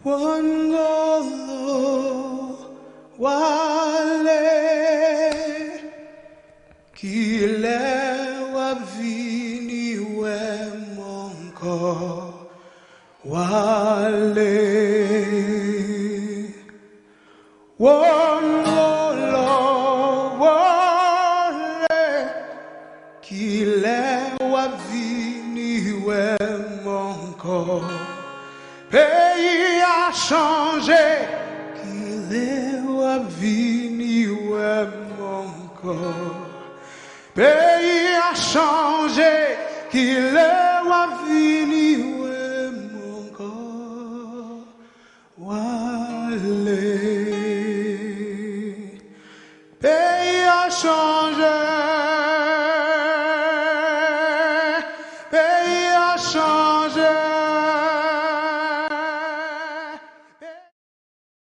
Wangolo wale kile wavini we monko wale Wangolo wale kile wavini we monko Pays a changé, qu'il est venu encore. Pays a changé, qu'il est